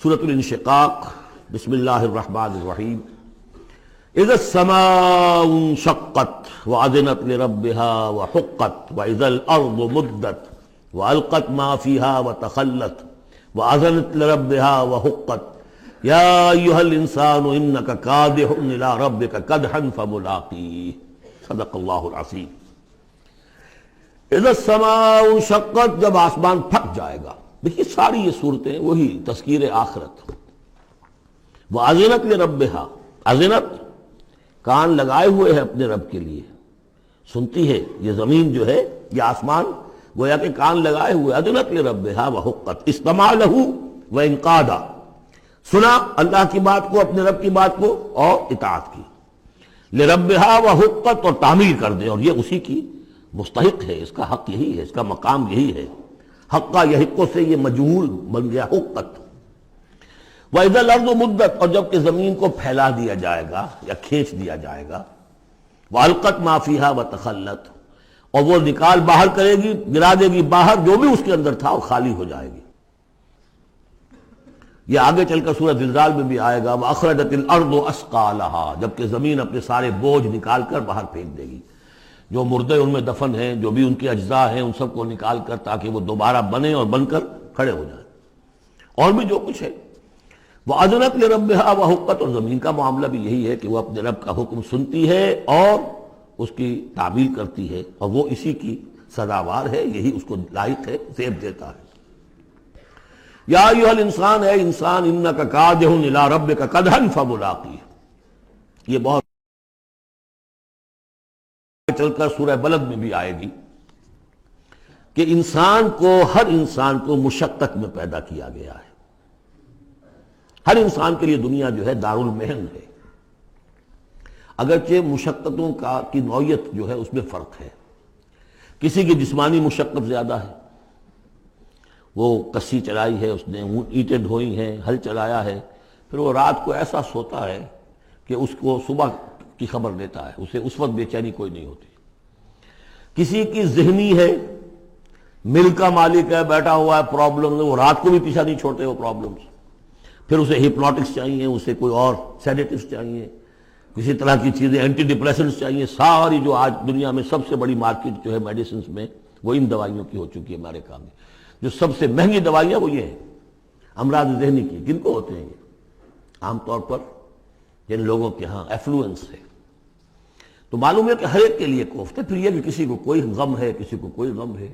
سورۃ الانشقاق، بسم اللہ الرحمن الرحیم۔ اذا السماء انشقت وأذنت لربها وحقت وإذا الأرض مدت وألقت ما فيها وتخلت وأذنت لربها وحقت يا أيها الإنسان إنك كادح إلى ربك كدحا فملاقيه، صدق اللہ العظیم۔ اذا السماء انشقت، جب آسمان پھٹ جائے گا۔ دیکھیے ساری یہ صورتیں وہی تذکیر آخرت۔ وَأَذِنَتْ لِرَبِّهَا، اذنت کان لگائے ہوئے ہے اپنے رب کے لیے، سنتی ہے یہ زمین جو ہے، یہ آسمان گویا کہ کان لگائے ہوئے۔ اذنت لربها وحقت، استمع له وانقاد، سنا اللہ کی بات کو، اپنے رب کی بات کو، اور اطاعت کی۔ لربها وحقت، اور تعمیر کر دے، اور یہ اسی کی مستحق ہے، اس کا حق یہی ہے، اس کا مقام یہی ہے۔ حقا یحقو سے یہ مجہول بن گیا حقت۔ وَإِذَا الْأَرْضُ مُدَّتْ، اور جب کہ زمین کو پھیلا دیا جائے گا یا کھینچ دیا جائے گا۔ وَأَلْقَتْ مَا فِيهَا وَتَخَلَّتْ، اور وہ نکال باہر کرے گی، گرا دے گی باہر جو بھی اس کے اندر تھا، وہ خالی ہو جائے گی۔ یہ آگے چل کر سورہ زلزال میں بھی آئے گا، وَأَخْرَجَتِ الْأَرْضُ أَثْقَالَهَا، جبکہ زمین اپنے سارے بوجھ نکال کر باہر پھینک دے گی، جو مردے ان میں دفن ہیں، جو بھی ان کے اجزاء ہیں، ان سب کو نکال کر، تاکہ وہ دوبارہ بنے اور بن کر کھڑے ہو جائیں، اور بھی جو کچھ ہے۔ وَأَذِنَتْ لِرَبِّهَا وَحُقَّتْ، اور زمین کا معاملہ بھی یہی ہے کہ وہ اپنے رب کا حکم سنتی ہے اور اس کی تعمیل کرتی ہے، اور وہ اسی کی سزاوار ہے، یہی اس کو لائق ہے، زیب دیتا ہے۔ یا ایھا الانسان، اے انسان، انک کادح الی ربک کدحا فملاقیہ، یہ بہت چل کر سورہ بلد میں بھی آئے گی کہ انسان کو، ہر انسان کو مشقت میں پیدا کیا گیا ہے۔ ہر انسان کے لیے دنیا جو ہے دارالمحن ہے، اگرچہ مشقتوں کی نوعیت جو ہے اس میں فرق ہے۔ کسی کی جسمانی مشقت زیادہ ہے، وہ کسی چلائی ہے، اس نے اینٹیں ڈھوئی ہیں، ہل چلایا ہے، پھر وہ رات کو ایسا سوتا ہے کہ اس کو صبح کی خبر دیتا ہے، اسے اس وقت بے چینی کوئی نہیں ہوتی۔ کسی کی ذہنی ہے، مل کا مالک ہے، بیٹھا ہوا ہے، پرابلم، وہ رات کو بھی پیچھا نہیں چھوڑتے وہ پرابلمز، پھر اسے ہپنوٹکس چاہیے، اسے کوئی اور سیڈیٹیوز چاہیے، کسی طرح کی چیزیں، اینٹی ڈپریسنٹس چاہیے۔ ساری جو آج دنیا میں سب سے بڑی مارکیٹ جو ہے میڈیسنز میں، وہ ان دوائیوں کی ہو چکی ہے ہمارے کام میں۔ جو سب سے مہنگی دوائیاں وہ یہ ہیں امراض ذہنی کی۔ کن کو ہوتے ہیں یہ؟ عام طور پر جن لوگوں کے ہاں ایفلوئنس ہے۔ تو معلوم ہے کہ ہر ایک کے لیے کوفت ہے۔ پھر یہ کہ کسی کو کوئی غم ہے، کسی کو کوئی غم ہے۔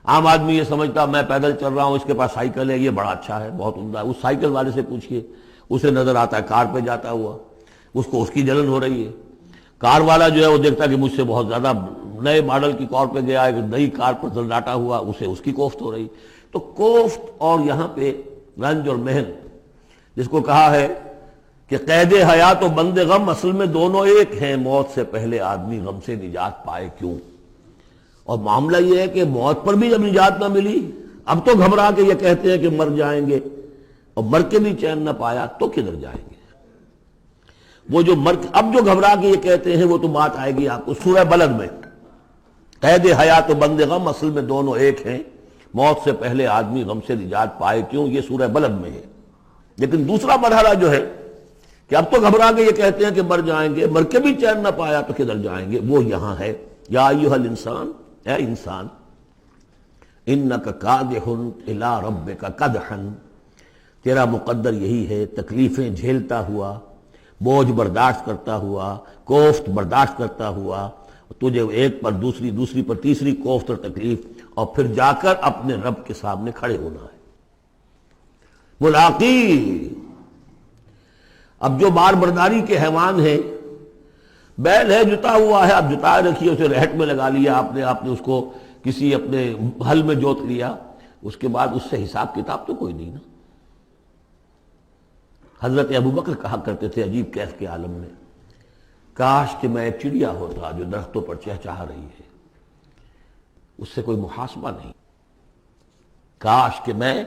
عام آدمی یہ سمجھتا میں پیدل چل رہا ہوں، اس کے پاس سائیکل ہے، یہ بڑا اچھا ہے، بہت عمدہ ہے۔ اس سائیکل والے سے پوچھئے، اسے نظر آتا ہے کار پہ جاتا ہوا، اس کو اس کی جلن ہو رہی ہے۔ کار والا جو ہے وہ دیکھتا ہے کہ مجھ سے بہت زیادہ نئے ماڈل کی کار پہ گیا ہے، نئی کار پر زلزلاتا ہوا، اسے اس کی کوفت ہو رہی۔ تو کوفت اور یہاں پہ رنج اور محن، جس کو کہا ہے کہ قید حیات و بند غم اصل میں دونوں ایک ہیں، موت سے پہلے آدمی غم سے نجات پائے کیوں؟ اور معاملہ یہ ہے کہ موت پر بھی جب نجات نہ ملی، اب تو گھبرا کے یہ کہتے ہیں کہ مر جائیں گے، اور مر کے بھی چین نہ پایا تو کدھر جائیں گے؟ وہ جو اب جو گھبرا کے یہ کہتے ہیں، وہ تو بات آئے گی آپ کو سورہ بلد میں۔ قید حیات و بند غم اصل میں دونوں ایک ہیں، موت سے پہلے آدمی غم سے نجات پائے کیوں، یہ سورہ بلد میں ہے۔ لیکن دوسرا مرحلہ جو ہے کہ اب تو گھبرا کے یہ کہتے ہیں کہ مر جائیں گے، مر کے بھی چین نہ پایا تو کدھر جائیں گے، وہ یہاں ہے۔ یا ایھا الانسان، اے انسان، انک کادح الی ربک کدحا، تیرا مقدر یہی ہے، تکلیفیں جھیلتا ہوا، بوجھ برداشت کرتا ہوا، کوفت برداشت کرتا ہوا، تجھے ایک پر دوسری، دوسری پر تیسری کوفت اور تکلیف، اور پھر جا کر اپنے رب کے سامنے کھڑے ہونا ہے۔ ملاقی، اب جو بار برداری کے حیوان ہیں، بیل ہے جتا ہوا ہے، اب جتائے رکھیے، اسے رہٹ میں لگا لیا آپ نے اس کو کسی اپنے ہل میں جوت لیا، اس کے بعد اس سے حساب کتاب تو کوئی نہیں نا۔ حضرت ابوبکر کہا کرتے تھے عجیب کیف کے عالم میں، کاش کہ میں ایک چڑیا ہوتا جو درختوں پر چہچہا رہی ہے، اس سے کوئی محاسبہ نہیں۔ کاش کہ میں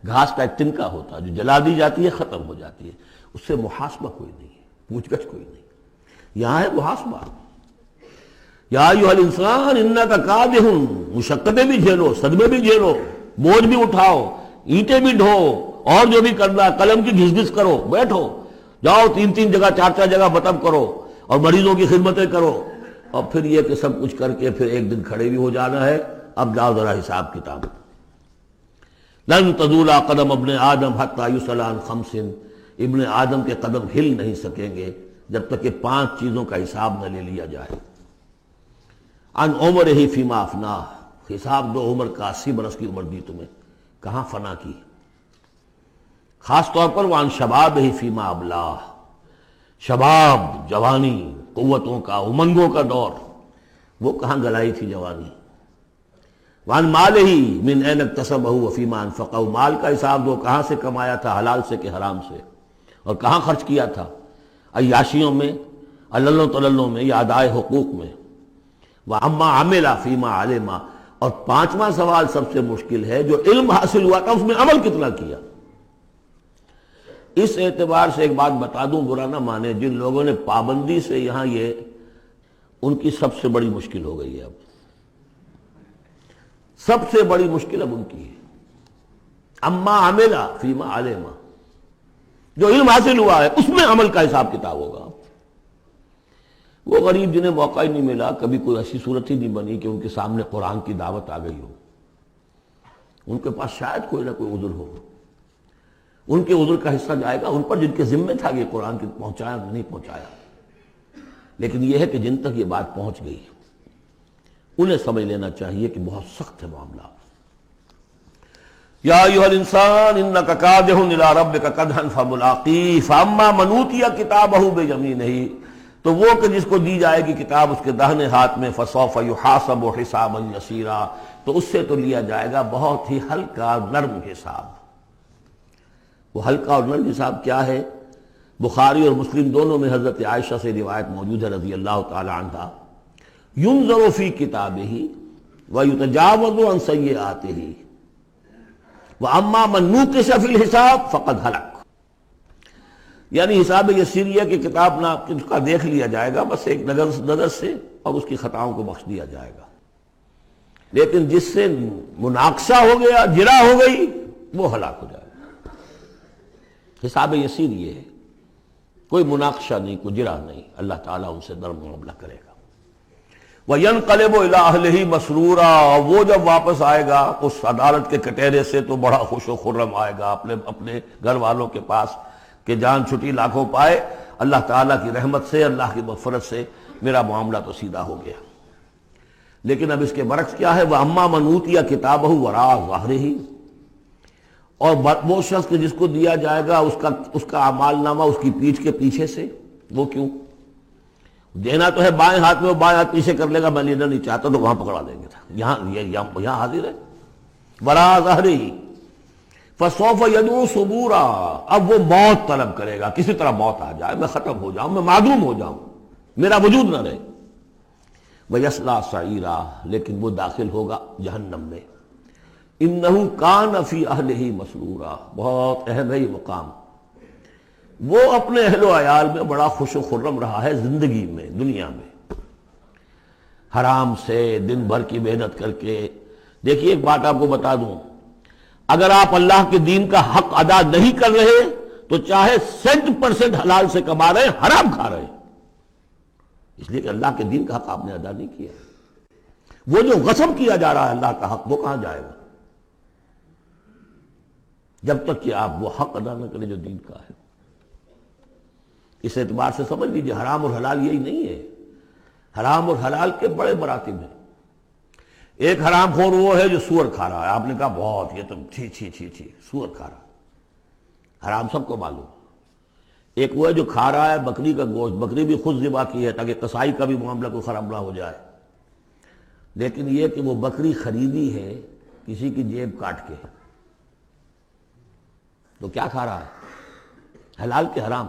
گھاس کا ایک تنکا ہوتا جو جلا دی جاتی ہے، ختم ہو جاتی ہے، اس سے محاسبہ کوئی نہیں ہے، پوچھ گچھ کوئی نہیں۔ یہاں ہے محاسبہ۔ یا ایھا الانسان انک کادح، مشقتیں بھی جھیلو، صدمے بھی جھیلو، بوجھ بھی اٹھاؤ، اینٹیں بھی ڈھو، اور جو بھی کرنا ہے قلم کی گھس گھس کرو، بیٹھو، جاؤ 3 جگہ 4 جگہ مطلب کرو اور مریضوں کی خدمتیں کرو، اور پھر یہ کہ سب کچھ کر کے پھر ایک دن کھڑے بھی ہو جانا ہے، اب جاؤ ذرا حساب کتاب۔ لن تزول قدم ابن آدم حتی یسأل عن خمس، ابن آدم کے قدم ہل نہیں سکیں گے جب تک کہ 5 چیزوں کا حساب نہ لے لیا جائے۔ عن عمرہ فیما افناہ، حساب دو عمر کا، 80 برس کی عمر دی تمہیں، کہاں فنا کی؟ خاص طور پر وعن شبابہ فیما ابلاہ، شباب، جوانی، قوتوں کا، امنگوں کا دور، وہ کہاں گلائی تھی جوانی۔ وعن مالہ من این اکتسبہ وفیما انفقہ، مال کا حساب دو، کہاں سے کمایا تھا، حلال سے کہ حرام سے، اور کہاں خرچ کیا تھا، عیاشیوں میں، عللوں تللوں میں یا ادائے حقوق میں۔ وَأَمَّا عَمِلَ فِيمَا عَلِمَ، اور 5واں سوال سب سے مشکل ہے، جو علم حاصل ہوا تھا اس میں عمل کتنا کیا۔ اس اعتبار سے ایک بات بتا دوں، برا نہ مانے، جن لوگوں نے پابندی سے یہاں، یہ ان کی سب سے بڑی مشکل ہو گئی ہے، اب سب سے بڑی مشکل اب ان کی ہے۔ اما عمل فیما علم، جو علم حاصل ہوا ہے اس میں عمل کا حساب کتاب ہوگا۔ وہ غریب جنہیں موقع ہی نہیں ملا، کبھی کوئی ایسی صورت ہی نہیں بنی کہ ان کے سامنے قرآن کی دعوت آ گئی ہو، ان کے پاس شاید کوئی نہ کوئی عذر ہو، ان کے عذر کا حصہ جائے گا ان پر جن کے ذمہ تھا کہ قرآن کی پہنچایا نہیں پہنچایا۔ لیکن یہ ہے کہ جن تک یہ بات پہنچ گئی انہیں سمجھ لینا چاہیے کہ بہت سخت ہے معاملہ۔ یا ایھا الانسان انک کادح الی ربک کدحا فملاقیہ فاما من اوتی کتابہ بیمینہ، تو وہ کہ جس کو دی جائے گی کتاب اس کے داہنے ہاتھ میں، فسوف یحاسب حسابا یسیرا، تو اس سے تو لیا جائے گا بہت ہی ہلکا نرم حساب۔ وہ ہلکا اور نرم حساب کیا ہے؟ بخاری اور مسلم دونوں میں حضرت عائشہ سے روایت موجود ہے رضی اللہ تعالی عنہا، ينظر فی کتابہ ویتجاوز عن سیئاتہ واما من نوقش فی الحساب فقد ہلک، یعنی حساب یسیریہ کی کتاب نہ اس کا دیکھ لیا جائے گا بس ایک نظر سے، اور اس کی خطاؤں کو بخش دیا جائے گا، لیکن جس سے مناقشہ ہو گیا، جرا ہو گئی، وہ ہلاک ہو جائے گا۔ حساب یسیر یہ ہے، کوئی مناقشہ نہیں، کوئی جرا نہیں، اللہ تعالیٰ ان سے نرم معاملہ کرے گا۔ وَيَنْقَلِبُ إِلَىٰ أَهْلِهِ مَسْرُورًا، وہ جب واپس آئے گا اس عدالت کے کٹہرے سے تو بڑا خوش و خرم آئے گا اپنے گھر والوں کے پاس کہ جان چھٹی لاکھوں پائے، اللہ تعالیٰ کی رحمت سے، اللہ کی مغفرت سے میرا معاملہ تو سیدھا ہو گیا۔ لیکن اب اس کے برعکس کیا ہے، وَأَمَّا مَنْ أُوتِيَ كِتَابَهُ وَرَاءَ ظَهْرِهِ، اور وہ شخص جس کو دیا جائے گا اس کا اعمال نامہ اس کی پیٹھ کے پیچھے سے، وہ کیوں؟ دینا تو ہے بائیں ہاتھ میں، وہ بائیں ہاتھ پیچھے کر لے گا، میں لینا نہیں چاہتا تو وہاں پکڑا دیں گے، یہاں حاضر ہے، وَرَاءَ ظَهْرِهِ فَسَوْفَ يَدْعُو ثُبُورًا، اب وہ موت طلب کرے گا، کسی طرح موت آ جائے، میں ختم ہو جاؤں، میں معدوم ہو جاؤں، میرا وجود نہ رہے۔ وَيَصْلَىٰ سَعِيرًا، لیکن وہ داخل ہوگا جہنم میں۔ إِنَّهُ كَانَ فِي أَهْلِهِ مَسْرُورًا، بہت اہم ہے یہ مقام، وہ اپنے اہل و عیال میں بڑا خوش و خرم رہا ہے زندگی میں، دنیا میں، حرام سے دن بھر کی محنت کر کے۔ دیکھیے ایک بات آپ کو بتا دوں، اگر آپ اللہ کے دین کا حق ادا نہیں کر رہے تو چاہے 100% حلال سے کما رہے ہیں، حرام کھا رہے ہیں، اس لیے کہ اللہ کے دین کا حق آپ نے ادا نہیں کیا۔ وہ جو غصب کیا جا رہا ہے اللہ کا حق، وہ کہاں جائے گا جب تک کہ آپ وہ حق ادا نہ کریں جو دین کا ہے۔ اس اعتبار سے سمجھ لیجیے حرام اور حلال یہی نہیں ہے، حرام اور حلال کے بڑے مراتب ہیں۔ ایک حرام خور وہ ہے جو سور کھا رہا ہے، آپ نے کہا بہت، یہ تو چھی چھی چھی چھی، سور کھا رہا ہے، حرام سب کو معلوم۔ ایک وہ ہے جو کھا رہا ہے بکری کا گوشت، بکری بھی خود ذبح کی ہے تاکہ قصائی کا بھی معاملہ کوئی خراب نہ ہو جائے، لیکن یہ کہ وہ بکری خریدی ہے کسی کی جیب کاٹ کے، تو کیا کھا رہا ہے، حلال کے حرام؟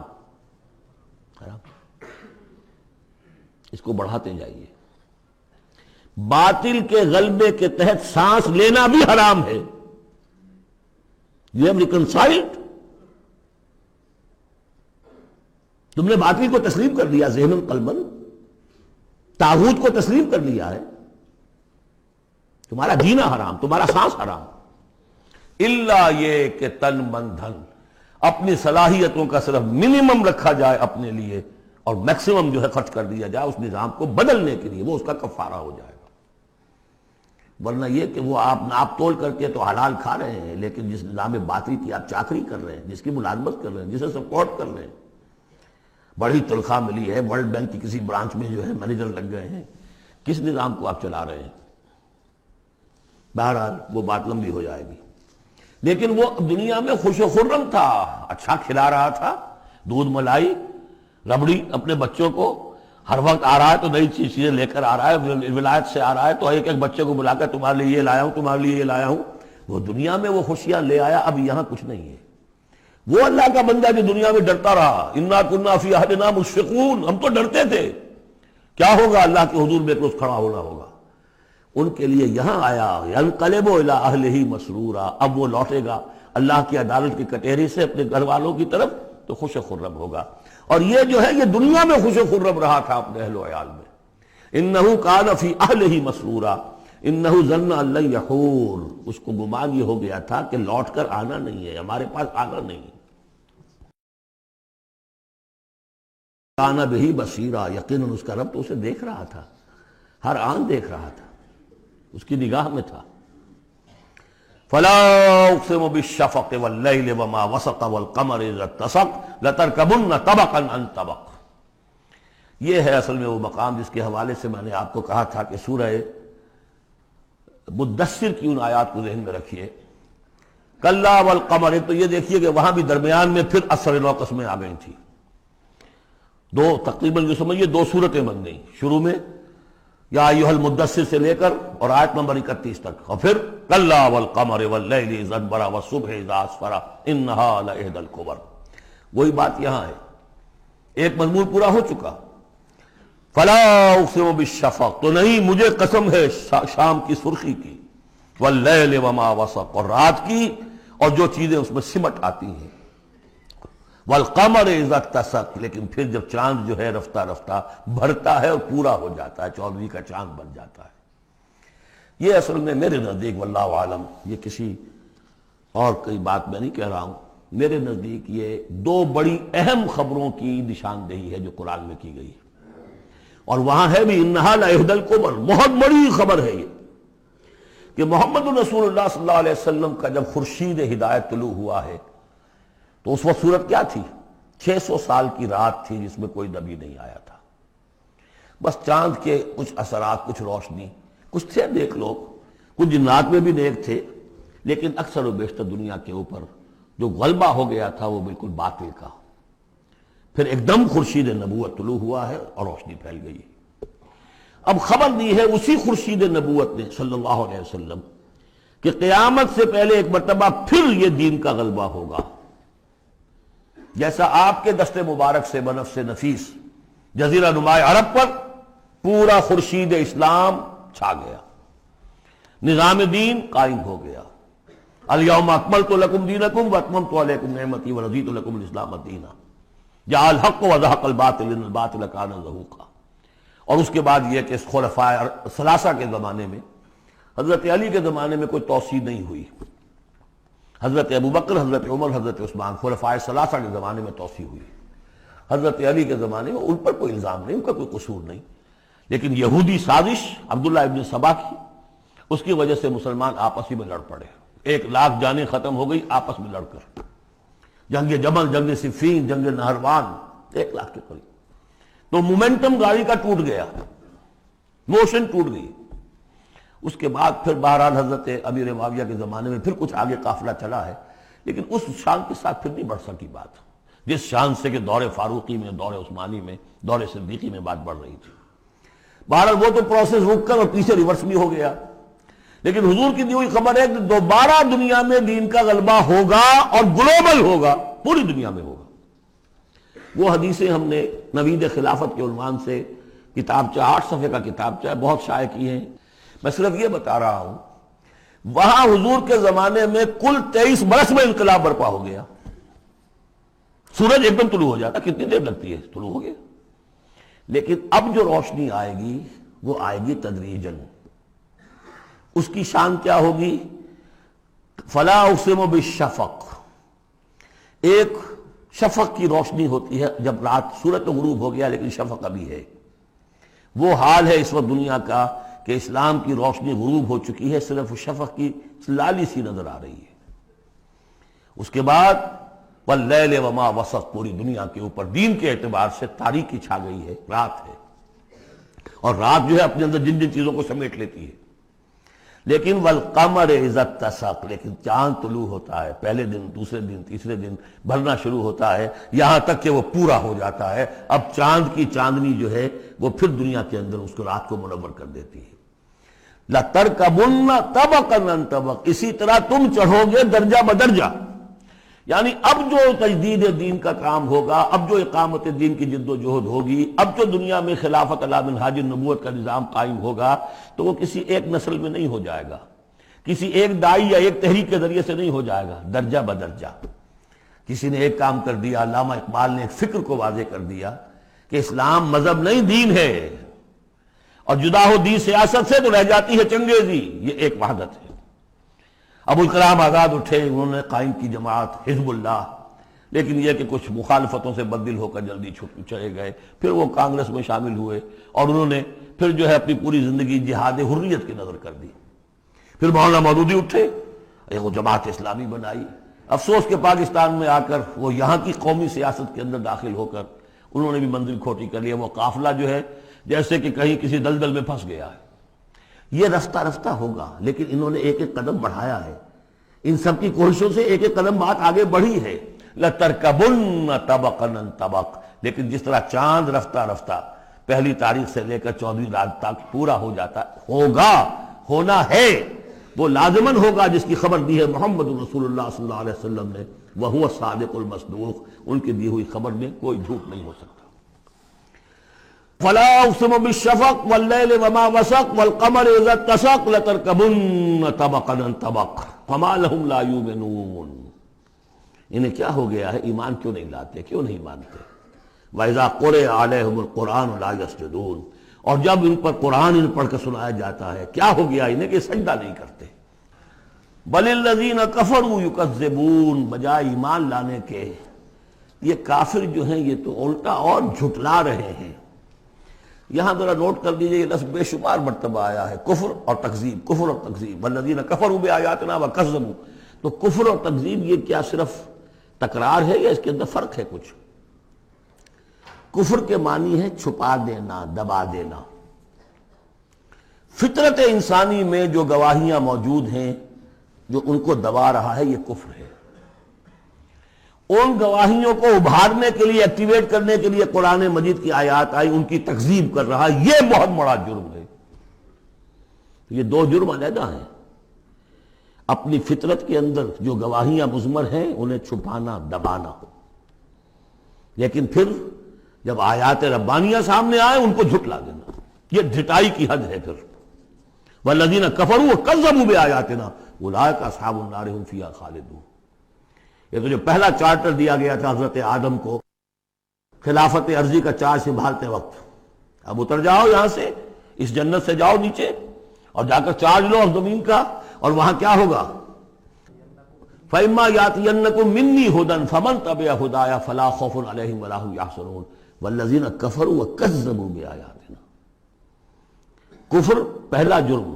حرام۔ اس کو بڑھاتے جائیے، باطل کے غلبے کے تحت سانس لینا بھی حرام ہے۔ یو ہیو ریکنسائلڈ، تم نے باطل کو تسلیم کر لیا، ذہن قلبن، طاغوت کو تسلیم کر لیا ہے، تمہارا جینا حرام، تمہارا سانس حرام۔ الا یہ کہ تن من دھن، اپنی صلاحیتوں کا صرف منیمم رکھا جائے اپنے لیے اور میکسیمم جو ہے خرچ کر دیا جائے اس نظام کو بدلنے کے لیے، وہ اس کا کفارہ ہو جائے گا۔ ورنہ یہ کہ وہ آپ ناپ تول کر کے تو حلال کھا رہے ہیں، لیکن جس نظام باطل کی آپ چاکری کر رہے ہیں، جس کی ملازمت کر رہے ہیں، جسے سپورٹ کر رہے ہیں، بڑی تنخواہ ملی ہے، ورلڈ بینک کی کسی برانچ میں جو ہے مینیجر لگ گئے ہیں، کس نظام کو آپ چلا رہے ہیں؟ بہرحال وہ بات لمبی ہو جائے گی۔ لیکن وہ دنیا میں خوش و خرم تھا، اچھا کھلا رہا تھا، دودھ ملائی ربڑی اپنے بچوں کو، ہر وقت آ رہا ہے تو نئی چیزیں لے کر آ رہا ہے، ولایت سے آ رہا ہے تو ایک ایک بچے کو بلا کر تمہارے لیے یہ لایا ہوں، تمہارے لیے یہ لایا ہوں۔ وہ دنیا میں وہ خوشیاں لے آیا، اب یہاں کچھ نہیں ہے۔ وہ اللہ کا بندہ جو دنیا میں ڈرتا رہا، انا کنا فی اہلنا مشفقون، ہم تو ڈرتے تھے کیا ہوگا، اللہ کے حضور میں روز کھڑا ہونا ہوگا، ان کے لیے یہاں آیا ینقلب الی اہلہ مسرورا، اب وہ لوٹے گا اللہ کی عدالت کی کٹہری سے اپنے گھر والوں کی طرف تو خوش و خرم ہوگا۔ اور یہ جو ہے یہ دنیا میں خوش و خرم رہا تھا اپنے اہل و عیال میں۔ انہ کان فی اہلہ مسرورا انہ ظن ان لن یحور، اس کو گمان یہ ہو گیا تھا کہ لوٹ کر آنا نہیں ہے، ہمارے پاس آنا نہیں ہے۔ کان بہ بصیرا، یقیناً اس کا رب تو اسے دیکھ رہا تھا، ہر آن دیکھ رہا تھا، اس کی نگاہ میں تھا۔ فلا اقسم بالشفق واللیل وما وسق والقمر اذا اتسق لترکبن طبقا عن طبق۔ یہ ہے اصل میں وہ مقام جس کے حوالے سے میں نے آپ کو کہا تھا کہ سورہ مدثر کی ان آیات کو ذہن میں رکھیے۔ کلا والقمر، تو یہ دیکھیے کہ وہاں بھی درمیان میں پھر اثر نو قسمیں آ گئی تھی، دو تقریباً جو سمجھیے دو صورتیں بن گئیں، شروع میں یا ایھا المدثر سے لے کر اور آیت نمبر 31 تک، اور پھر کلا والقمر واللیل اذ ادبر والصبح اذا اسفر انھا لإحدی الکبر۔ وہی بات یہاں ہے، ایک مضمون پورا ہو چکا۔ فلا اقسم بالشفق، تو نہیں مجھے قسم ہے شام کی سرخی کی، واللیل وما وسق، اور رات کی اور جو چیزیں اس میں سمٹ آتی ہیں، والقمر اذا اتسق، لیکن پھر جب چاند جو ہے رفتہ رفتہ بھرتا ہے اور پورا ہو جاتا ہے، 14ویں کا چاند بن جاتا ہے۔ یہ اصل میں میرے نزدیک واللہ عالم، یہ کسی اور کوئی بات میں نہیں کہہ رہا ہوں، میرے نزدیک یہ دو بڑی اہم خبروں کی نشاندہی ہے جو قرآن میں کی گئی ہے، اور وہاں ہے بھی انہا لإحدی الکبر، بہت بڑی خبر ہے یہ کہ محمد رسول اللہ صلی اللہ علیہ وسلم کا جب خورشید ہدایت طلوع ہوا ہے تو اس وقت صورت کیا تھی؟ 600 سال کی رات تھی جس میں کوئی نبی نہیں آیا تھا، بس چاند کے کچھ اثرات، کچھ روشنی، کچھ تھے نیک لوگ، کچھ جنات میں بھی نیک تھے، لیکن اکثر و بیشتر دنیا کے اوپر جو غلبہ ہو گیا تھا وہ بالکل باطل کا۔ پھر ایک دم خورشید نبوت طلوع ہوا ہے اور روشنی پھیل گئی۔ اب خبر دی ہے اسی خورشید نبوت نے صلی اللہ علیہ وسلم کہ قیامت سے پہلے ایک مرتبہ پھر یہ دین کا غلبہ ہوگا، جیسا آپ کے دست مبارک سے بنفس نفیس جزیرہ نماء عرب پر پورا خورشید اسلام چھا گیا، نظام دین قائم ہو گیا۔ الیوم اکملت لکم دینکم واتممت علیکم نعمتی ورضیت لکم الاسلام دینا، جاء الحق وزہق الباطل ان الباطل کان زہوقا۔ اور اس کے بعد یہ کہ خلفاء ثلاثہ کے زمانے میں، حضرت علی کے زمانے میں کوئی توسیع نہیں ہوئی، حضرت ابوبکر، حضرت عمر، حضرت عثمان، خلفاء ثلاثہ کے زمانے میں توسیع ہوئی۔ حضرت علی کے زمانے میں ان پر کوئی الزام نہیں، ان کا کوئی قصور نہیں، لیکن یہودی سازش عبداللہ ابن سبا کی، اس کی وجہ سے مسلمان آپس ہی میں لڑ پڑے، 1,00,000 جانیں ختم ہو گئی آپس میں لڑ کر، جنگ جمل، جنگ صفین، جنگ نہروان، 1,00,000 کے قریب۔ تو مومنٹم گاڑی کا ٹوٹ گیا، موشن ٹوٹ گئی۔ اس کے بعد پھر بہرحال حضرت امیر معاویہ کے زمانے میں پھر کچھ آگے قافلہ چلا ہے، لیکن اس شان کے ساتھ پھر نہیں بڑھ سکی بات، جس شان سے کہ دور فاروقی میں، دور عثمانی میں، دور صدیقی میں بات بڑھ رہی تھی۔ بہرحال وہ تو پروسیس رک کر اور پیچھے ریورس بھی ہو گیا، لیکن حضور کی دی ہوئی خبر ہے کہ دوبارہ دنیا میں دین کا غلبہ ہوگا اور گلوبل ہوگا، پوری دنیا میں ہوگا۔ وہ حدیثیں ہم نے نوید خلافت کے عنوان سے کتابچہ، 8 صفحے کا کتابچہ بہت شائع کی ہیں۔ میں صرف یہ بتا رہا ہوں وہاں حضور کے زمانے میں کل 23 برس میں انقلاب برپا ہو گیا، سورج ایک دم طلوع ہو جاتا، کتنی دیر لگتی ہے، طلوع ہو گیا۔ لیکن اب جو روشنی آئے گی وہ آئے گی تدریجاً۔ اس کی شان کیا ہوگی؟ فلا اقسم بالشفق، ایک شفق کی روشنی ہوتی ہے جب رات سورج تو غروب ہو گیا لیکن شفق ابھی ہے. وہ حال ہے اس وقت دنیا کا کہ اسلام کی روشنی غروب ہو چکی ہے، صرف شفق کی لالی سی نظر آ رہی ہے. اس کے بعد واللیل وما وسق، پوری دنیا کے اوپر دین کے اعتبار سے تاریکی چھا گئی ہے، رات ہے. اور رات جو ہے اپنے اندر جن جن چیزوں کو سمیٹ لیتی ہے. لیکن والقمر اذا اتسق، لیکن چاند طلوع ہوتا ہے، پہلے دن، دوسرے دن، تیسرے دن بھرنا شروع ہوتا ہے، یہاں تک کہ وہ پورا ہو جاتا ہے. اب چاند کی چاندنی جو ہے وہ پھر دنیا کے اندر اس کو رات کو منور کر دیتی ہے. لَتَرْكَبُنَّ طَبَقًا عَنْ طَبَقٍ، اسی طرح تم چڑھو گے درجہ بدرجہ. یعنی اب جو تجدید دین کا کام ہوگا، اب جو اقامت دین کی جد و جہد ہوگی، اب جو دنیا میں خلافت علی منہاج النبوت کا نظام قائم ہوگا، تو وہ کسی ایک نسل میں نہیں ہو جائے گا، کسی ایک دائی یا ایک تحریک کے ذریعے سے نہیں ہو جائے گا، درجہ بدرجہ. کسی نے ایک کام کر دیا، علامہ اقبال نے ایک فکر کو واضح کر دیا کہ اسلام مذہب نہیں دین ہے، اور جدا ہو دین سیاست سے تو رہ جاتی ہے چنگیزی. یہ ایک وحدت ہے. ابوالکلام آزاد اٹھے، انہوں نے قائم کی جماعت حزب اللہ، لیکن یہ کہ کچھ مخالفتوں سے بددل ہو کر جلدی چلے گئے. پھر وہ کانگریس میں شامل ہوئے اور انہوں نے پھر جو ہے اپنی پوری زندگی جہاد حریت کی نظر کر دی. پھر مولانا مودودی اٹھے، وہ جماعت اسلامی بنائی. افسوس کہ پاکستان میں آ کر وہ یہاں کی قومی سیاست کے اندر داخل ہو کر انہوں نے بھی منزل کھوٹی کر لیا. وہ قافلہ جو ہے جیسے کہ کہیں کسی دلدل میں پھنس گیا ہے. یہ رفتہ رفتہ ہوگا، لیکن انہوں نے ایک ایک قدم بڑھایا ہے. ان سب کی کوششوں سے ایک ایک قدم بات آگے بڑھی ہے. لَتَرْكَبُنَّ طَبَقًا عَنْ طَبَقٍ، لیکن جس طرح چاند رفتہ رفتہ پہلی تاریخ سے لے کر 14ویں رات تک پورا ہو جاتا ہوگا، ہونا ہے، وہ لازماً ہوگا جس کی خبر دی ہے محمد رسول اللہ صلی اللہ علیہ وسلم نے. وَهُوَ الصَّادِقُ الْمَصْدُوقُ، ان کی دی ہوئی خبر میں کوئی جھوٹ نہیں ہو سکتا. فلا اقسم بالشفق واللیل وما وسق والقمر اذا اتسق لتركبن طبقا عن طبق فما لهم لا يؤمنون. انہیں کیا ہو گیا ہے؟ ایمان کیوں نہیں لاتے، کیوں نہیں مانتے؟ واذا قرئ عليهم القرآن لا يسجدون، اور جب ان پر قرآن ان پڑھ کر سنایا جاتا ہے کیا ہو گیا انہیں کہ سجدہ نہیں کرتے. بل الذين كفروا يكذبون، بجائے ایمان لانے کے یہ کافر جو ہیں یہ تو الٹا اور جھٹلا رہے ہیں. یہاں ذرا نوٹ کر دیجئے، یہ لفظ بے شمار مرتبہ آیا ہے، کفر اور تکذیب، کفر اور تکذیب. والذین کفروا بآیاتنا وکذبوا، تو کفر اور تکذیب یہ کیا صرف تکرار ہے یا اس کے اندر فرق ہے کچھ؟ کفر کے معنی ہے چھپا دینا، دبا دینا. فطرت انسانی میں جو گواہیاں موجود ہیں جو ان کو دبا رہا ہے یہ کفر ہے. ان گواہیوں کو ابھارنے کے لیے، ایکٹیویٹ کرنے کے لیے قرآن مجید کی آیات آئی، ان کی تکذیب کر رہا ہے، یہ بہت بڑا جرم ہے. یہ دو جرم علیحدہ ہیں. اپنی فطرت کے اندر جو گواہیاں مضمر ہیں انہیں چھپانا، دبانا ہو، لیکن پھر جب آیات ربانیہ سامنے آئے ان کو جھٹلا دینا، یہ جھٹائی کی حد ہے. پھر والذین کفروا وکذبوا بآیاتنا اولئک اصحاب النار هم فیہا خالدون. یہ تو جو پہلا چارٹر دیا گیا تھا حضرت آدم کو خلافت عرضی کا چارج سنبھالتے وقت، اب اتر جاؤ یہاں سے، اس جنت سے جاؤ نیچے اور جا کر چارج لو اس زمین کا، اور وہاں کیا ہوگا؟ فَإِمَّا يَأْتِيَنَّكُم مِّنِّي هُدًى فَمَن تَبِعَ هُدَايَ فَلَا خَوْفٌ عَلَيْهِمْ وَلَا هُمْ يَحْزَنُونَ وَالَّذِينَ كَفَرُوا وَكَذَّبُوا بِآيَاتِنَا. کفر پہلا جرم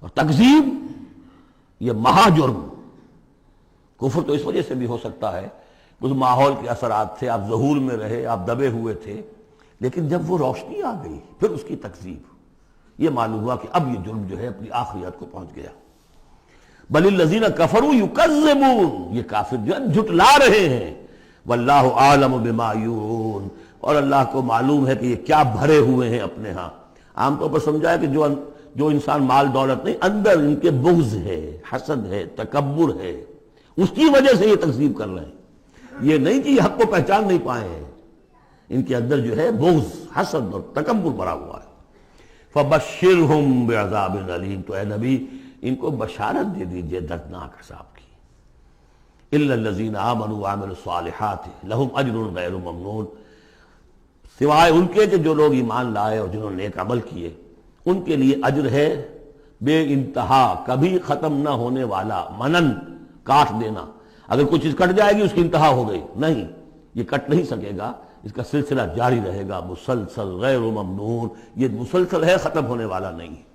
اور تکذیب یہ مہا جرم. کفر تو اس وجہ سے بھی ہو سکتا ہے اس ماحول کے اثرات تھے، آپ ظہور میں رہے، آپ دبے ہوئے تھے، لیکن جب وہ روشنی آ گئی پھر اس کی تکذیب، یہ معلوم ہوا کہ اب یہ جرم جو ہے اپنی آخریت کو پہنچ گیا. بل الذین کفروا یکذبون، یہ کافر جو ہے جھٹلا رہے ہیں. واللہ عالم بما یورون، اور اللہ کو معلوم ہے کہ یہ کیا بھرے ہوئے ہیں اپنے ہاں. عام طور پر سمجھایا کہ جو انسان مال دولت نہیں، اندر ان کے بغض ہے، حسد ہے، تکبر ہے، اس کی وجہ سے یہ تکذیب کر رہے ہیں. یہ نہیں کہ یہ حق کو پہچان نہیں پائے ہیں، ان کے اندر جو ہے بغض، حسد اور تکبر بھرا ہوا ہے. فبشرہم بعذاب علیم، تو اے نبی ان کو بشارت دے دیجئے دردناک عذاب کی. الا الذین آمنوا وعملوا الصالحات لہم اجر غیر ممنون، سوائے ان کے کہ جو لوگ ایمان لائے اور جنہوں نے نیک عمل کیے، ان کے لیے اجر ہے بے انتہا، کبھی ختم نہ ہونے والا، منن کاٹ دینا، اگر کوئی چیز کٹ جائے گی اس کی انتہا ہو گئی، نہیں، یہ کٹ نہیں سکے گا، اس کا سلسلہ جاری رہے گا مسلسل غیر ممنون، یہ مسلسل ہے، ختم ہونے والا نہیں۔